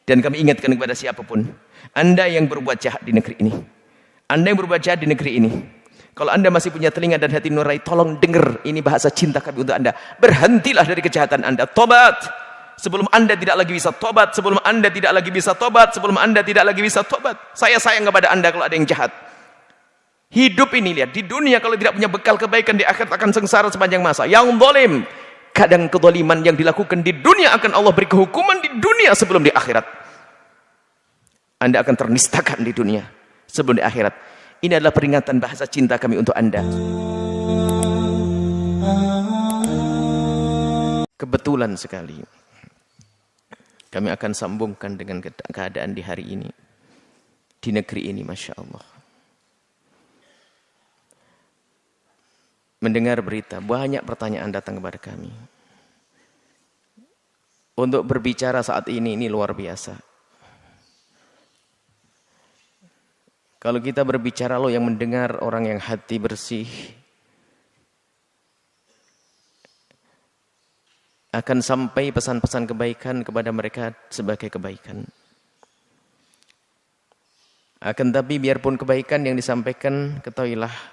Dan kami ingatkan kepada siapapun, Anda yang berbuat jahat di negeri ini, Anda yang berbuat jahat di negeri ini, kalau Anda masih punya telinga dan hati nurani, tolong dengar, ini bahasa cinta kami untuk Anda. Berhentilah dari kejahatan Anda, tobat. Sebelum Anda tidak lagi bisa tobat, sebelum Anda tidak lagi bisa tobat, sebelum Anda tidak lagi bisa tobat. Saya sayang kepada Anda kalau ada yang jahat. Hidup ini, lihat, di dunia kalau tidak punya bekal kebaikan, di akhirat akan sengsara sepanjang masa. Yang zalim, kadang kezaliman yang dilakukan di dunia akan Allah beri kehukuman di dunia sebelum di akhirat. Anda akan ternistakan di dunia sebelum di akhirat. Ini adalah peringatan bahasa cinta kami untuk Anda. Kebetulan sekali kami akan sambungkan dengan keadaan di hari ini, di negeri ini, Masya Allah. Mendengar berita, banyak pertanyaan datang kepada kami. Untuk berbicara saat ini luar biasa. Kalau kita berbicara, lo yang mendengar, orang yang hati bersih, akan sampai pesan-pesan kebaikan kepada mereka sebagai kebaikan. Akan tapi biarpun kebaikan yang disampaikan, ketahuilah,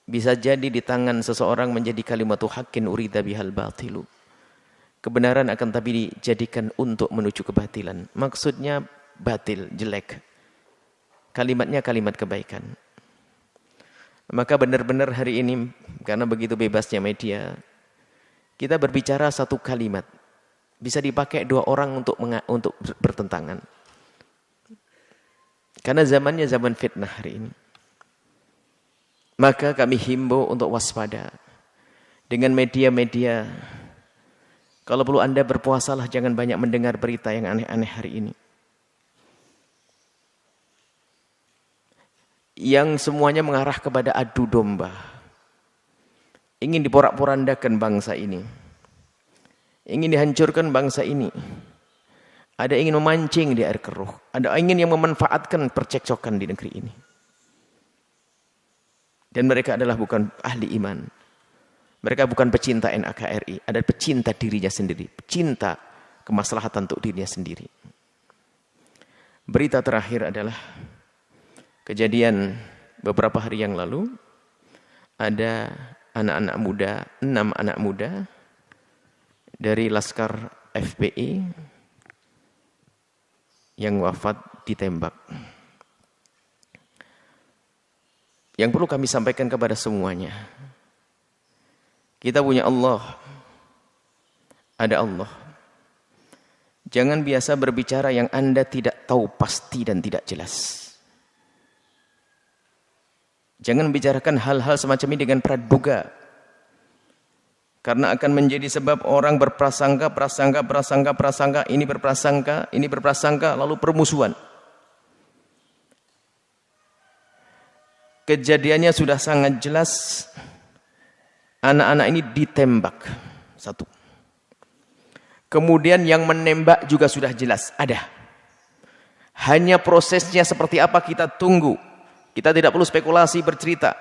bisa jadi di tangan seseorang menjadi kalimatu haqqin urida bihal batilu. Kebenaran akan tapi dijadikan untuk menuju kebatilan. Maksudnya batil, jelek. Kalimatnya kalimat kebaikan. Maka benar-benar hari ini, karena begitu bebasnya media, kita berbicara satu kalimat. Bisa dipakai dua orang untuk bertentangan. Karena zamannya zaman fitnah hari ini. Maka kami himbau untuk waspada dengan media-media. Kalau perlu Anda berpuasalah, jangan banyak mendengar berita yang aneh-aneh hari ini. Yang semuanya mengarah kepada adu domba. Ingin diporak-porandakan bangsa ini. Ingin dihancurkan bangsa ini. Ada ingin memancing di air keruh. Ada ingin yang memanfaatkan percekcokan di negeri ini. Dan mereka adalah bukan ahli iman. Mereka bukan pecinta NKRI. Ada pecinta dirinya sendiri. Pecinta kemaslahatan untuk dirinya sendiri. Berita terakhir adalah kejadian beberapa hari yang lalu. Ada anak-anak muda, 6 anak muda dari Laskar FPI yang wafat ditembak. Yang perlu kami sampaikan kepada semuanya, kita punya Allah, ada Allah. Jangan biasa berbicara yang Anda tidak tahu pasti dan tidak jelas. Jangan bicarakan hal-hal semacam ini dengan praduga. Karena akan menjadi sebab orang berprasangka, ini berprasangka, lalu permusuhan. Kejadiannya sudah sangat jelas. Anak-anak ini ditembak. 1. Kemudian yang menembak juga sudah jelas, ada. Hanya prosesnya seperti apa kita tunggu. Kita tidak perlu spekulasi bercerita.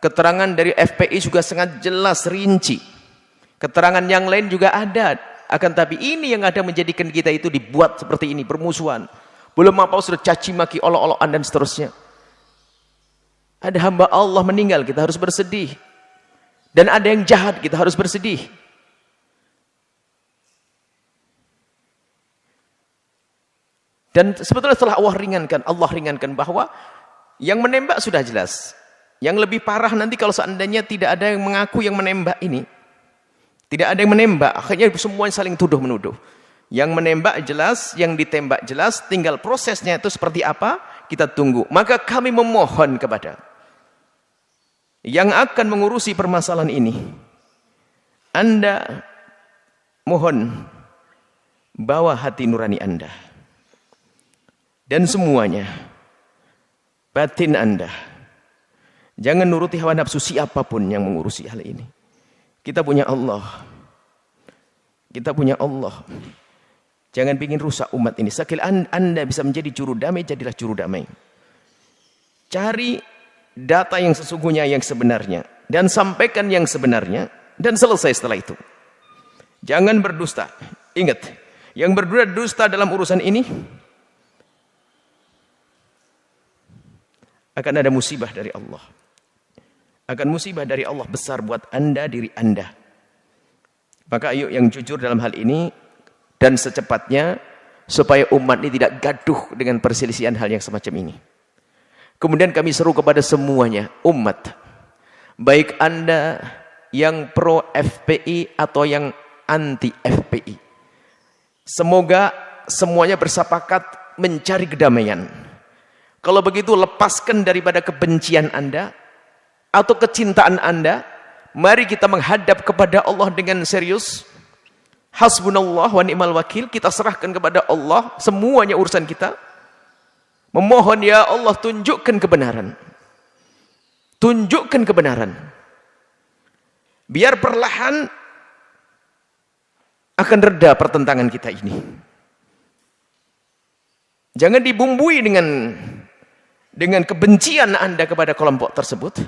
Keterangan dari FPI juga sangat jelas, rinci. Keterangan yang lain juga ada. Akan tapi ini yang ada menjadikan kita itu dibuat seperti ini, permusuhan. Belum apa sudah caci maki, olok-olokan dan seterusnya. Ada hamba Allah meninggal, kita harus bersedih. Dan ada yang jahat, kita harus bersedih. Dan sebetulnya setelah Allah ringankan bahwa yang menembak sudah jelas. Yang lebih parah nanti kalau seandainya tidak ada yang mengaku yang menembak ini. Tidak ada yang menembak, akhirnya semuanya saling tuduh-menuduh. Yang menembak jelas, yang ditembak jelas, tinggal prosesnya itu seperti apa, kita tunggu. Maka kami memohon kepada yang akan mengurusi permasalahan ini, Anda mohon bawa hati nurani Anda dan semuanya, batin Anda. Jangan nuruti hawa nafsu siapapun yang mengurusi hal ini. Kita punya Allah. Kita punya Allah. Jangan ingin rusak umat ini. Sekali Anda bisa menjadi juru damai, jadilah juru damai. Cari data yang sesungguhnya, yang sebenarnya, dan sampaikan yang sebenarnya, dan selesai setelah itu. Jangan berdusta. Ingat, yang berdusta dalam urusan ini, akan ada musibah dari Allah. Akan musibah dari Allah besar buat Anda, diri Anda. Maka ayo yang jujur dalam hal ini, dan secepatnya, supaya umat ini tidak gaduh dengan perselisihan hal yang semacam ini. Kemudian kami seru kepada semuanya, umat. Baik Anda yang pro FPI atau yang anti FPI. Semoga semuanya bersepakat mencari kedamaian. Kalau begitu lepaskan daripada kebencian Anda atau kecintaan Anda. Mari kita menghadap kepada Allah dengan serius. Hasbunallah wa ni'mal wakil. Kita serahkan kepada Allah semuanya urusan kita. Memohon ya Allah, tunjukkan kebenaran. Tunjukkan kebenaran. Biar perlahan akan reda pertentangan kita ini. Jangan dibumbui dengan kebencian Anda kepada kelompok tersebut.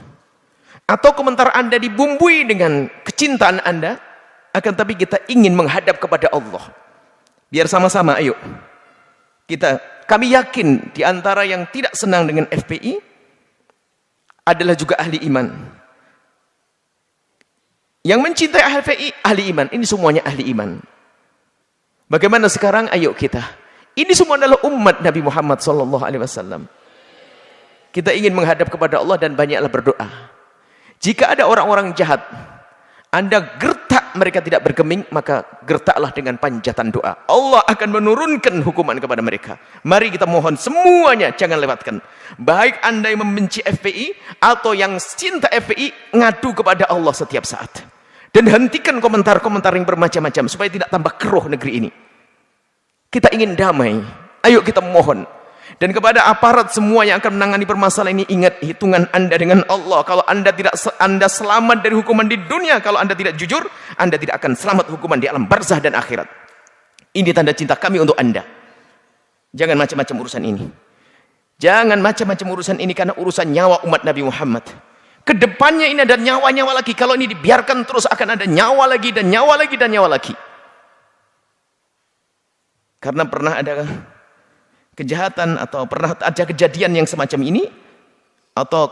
Atau komentar Anda dibumbui dengan kecintaan Anda. Akan tapi kita ingin menghadap kepada Allah. Biar sama-sama, ayo. Kami yakin di antara yang tidak senang dengan FPI adalah juga ahli iman. Yang mencintai FPI, ahli iman. Ini semuanya ahli iman. Bagaimana sekarang? Ayo kita. Ini semua adalah umat Nabi Muhammad SAW. Kita ingin menghadap kepada Allah dan banyaklah berdoa. Jika ada orang-orang jahat, Anda gertak mereka tidak bergeming, maka gertaklah dengan panjatan doa. Allah akan menurunkan hukuman kepada mereka. Mari kita mohon semuanya, jangan lewatkan. Baik Anda yang membenci FPI atau yang cinta FPI, ngadu kepada Allah setiap saat. Dan hentikan komentar-komentar yang bermacam-macam supaya tidak tambah keruh negeri ini. Kita ingin damai. Ayo kita mohon. Dan kepada aparat semua yang akan menangani permasalahan ini, ingat hitungan Anda dengan Allah. Kalau Anda selamat dari hukuman di dunia, kalau Anda tidak jujur, Anda tidak akan selamat hukuman di alam barzah dan akhirat. Ini tanda cinta kami untuk Anda. Jangan macam-macam urusan ini. Jangan macam-macam urusan ini karena urusan nyawa umat Nabi Muhammad. Kedepannya ini ada nyawa-nyawa lagi. Kalau ini dibiarkan terus akan ada nyawa lagi dan nyawa lagi dan nyawa lagi. Karena pernah ada kejahatan atau pernah ada kejadian yang semacam ini atau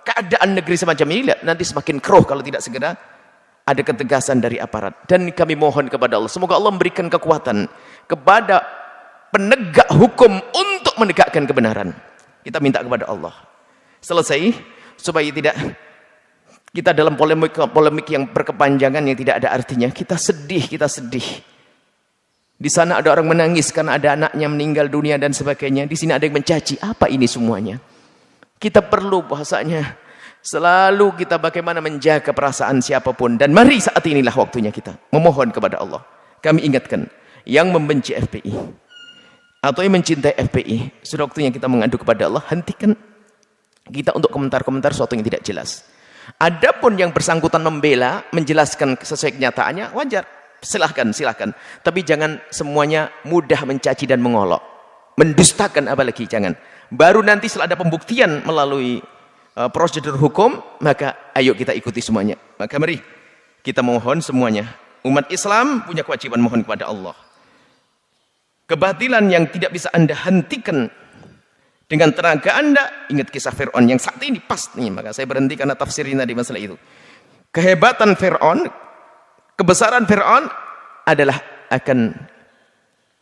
keadaan negeri semacam ini, nanti semakin keruh kalau tidak segera ada ketegasan dari aparat. Dan kami mohon kepada Allah, semoga Allah memberikan kekuatan kepada penegak hukum untuk menegakkan kebenaran. Kita minta kepada Allah. Selesai, supaya tidak kita dalam polemik yang berkepanjangan yang tidak ada artinya. Kita sedih. Di sana ada orang menangis karena ada anaknya meninggal dunia dan sebagainya. Di sini ada yang mencaci. Apa ini semuanya? Kita perlu bahasanya selalu kita bagaimana menjaga perasaan siapapun. Dan mari saat inilah waktunya kita memohon kepada Allah. Kami ingatkan, yang membenci FPI atau yang mencintai FPI, sudah waktunya kita mengadu kepada Allah. Hentikan kita untuk komentar-komentar sesuatu yang tidak jelas. Adapun yang bersangkutan membela, menjelaskan sesuai kenyataannya, wajar. Silahkan. Tapi jangan semuanya mudah mencaci dan mengolok. Mendustakan apalagi, jangan. Baru nanti setelah ada pembuktian melalui prosedur hukum, maka ayo kita ikuti semuanya. Maka mari kita mohon semuanya. Umat Islam punya kewajiban mohon kepada Allah. Kebatilan yang tidak bisa Anda hentikan dengan tenaga Anda, ingat kisah Fir'aun yang saat ini pas nih. Maka saya berhenti karena tafsirin tadi masalah itu. Kehebatan Fir'aun, kebesaran Fir'aun adalah akan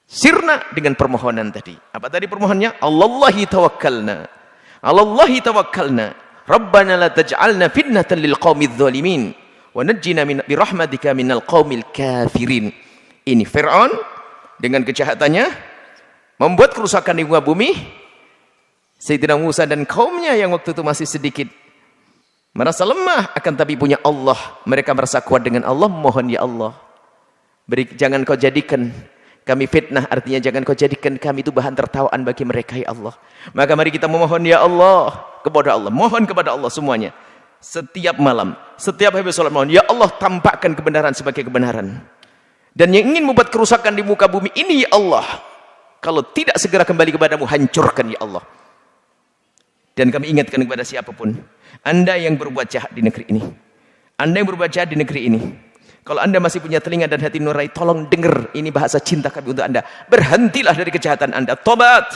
sirna dengan permohonan tadi. Apa tadi permohonannya? Allahi tawakkalna. Rabbana la taj'alna fitnatan lil qaumidz zalimin wa najjina bi rahmatika minal qaumil kafirin. Ini Fir'aun dengan kejahatannya membuat kerusakan di muka bumi. Sayyidina Musa dan kaumnya yang waktu itu masih sedikit merasa lemah, akan tapi punya Allah. Mereka merasa kuat dengan Allah. Mohon ya Allah, jangan kau jadikan kami fitnah. Artinya jangan kau jadikan kami itu bahan tertawaan bagi mereka ya Allah. Maka mari kita memohon ya Allah kepada Allah. Mohon kepada Allah semuanya. Setiap malam, setiap habis sholat mohon, ya Allah tampakkan kebenaran sebagai kebenaran. Dan yang ingin membuat kerusakan di muka bumi ini ya Allah, kalau tidak segera kembali kepadamu, hancurkan ya Allah. Dan kami ingatkan kepada siapapun, Anda yang berbuat jahat di negeri ini, Anda yang berbuat jahat di negeri ini, Kalau Anda masih punya telinga dan hati nurani, tolong dengar. Ini bahasa cinta kami untuk Anda. Berhentilah dari kejahatan Anda. Tobat.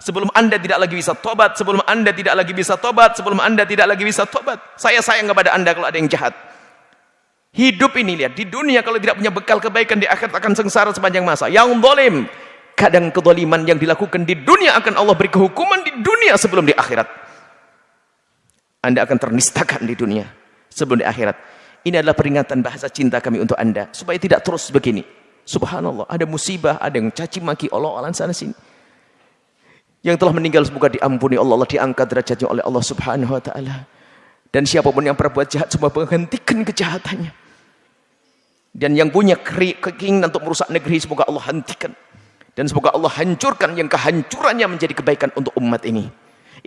Sebelum Anda tidak lagi bisa tobat. Sebelum Anda tidak lagi bisa tobat. Sebelum Anda tidak lagi bisa tobat. Saya sayang kepada Anda kalau ada yang jahat. Hidup ini, lihat. Di dunia kalau tidak punya bekal kebaikan, di akhirat akan sengsara sepanjang masa. Yang zalim. Kadang kezaliman yang dilakukan di dunia akan Allah beri kehukuman di dunia sebelum di akhirat. Anda akan ternistakan di dunia sebelum di akhirat. Ini adalah peringatan bahasa cinta kami untuk Anda. Supaya tidak terus begini. Subhanallah. Ada musibah, ada yang caci maki Allah sana sini. Yang telah meninggal semoga diampuni Allah. Allah diangkat derajatnya oleh Allah subhanahu wa ta'ala. Dan siapapun yang berbuat jahat, semua menghentikan kejahatannya. Dan yang punya keinginan untuk merusak negeri, semoga Allah hentikan. Dan semoga Allah hancurkan yang kehancurannya menjadi kebaikan untuk umat ini.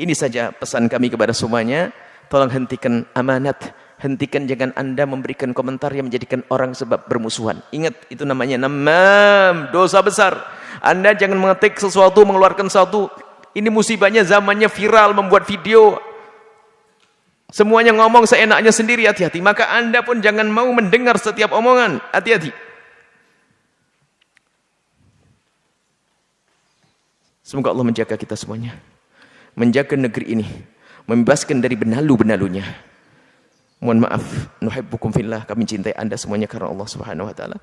Ini saja pesan kami kepada semuanya. Tolong hentikan amanat. Hentikan, jangan Anda memberikan komentar yang menjadikan orang sebab bermusuhan. Ingat, itu namanya namam, dosa besar. Anda jangan mengetik sesuatu, mengeluarkan sesuatu. Ini musibahnya zamannya viral, membuat video. Semuanya ngomong seenaknya sendiri, hati-hati. Maka Anda pun jangan mau mendengar setiap omongan. Hati-hati. Semoga Allah menjaga kita semuanya. Menjaga negeri ini. Membebaskan dari benalu-benalunya. Mohon maaf, nuhibbukum fillah, kami cintai Anda semuanya karena Allah Subhanahu wa taala.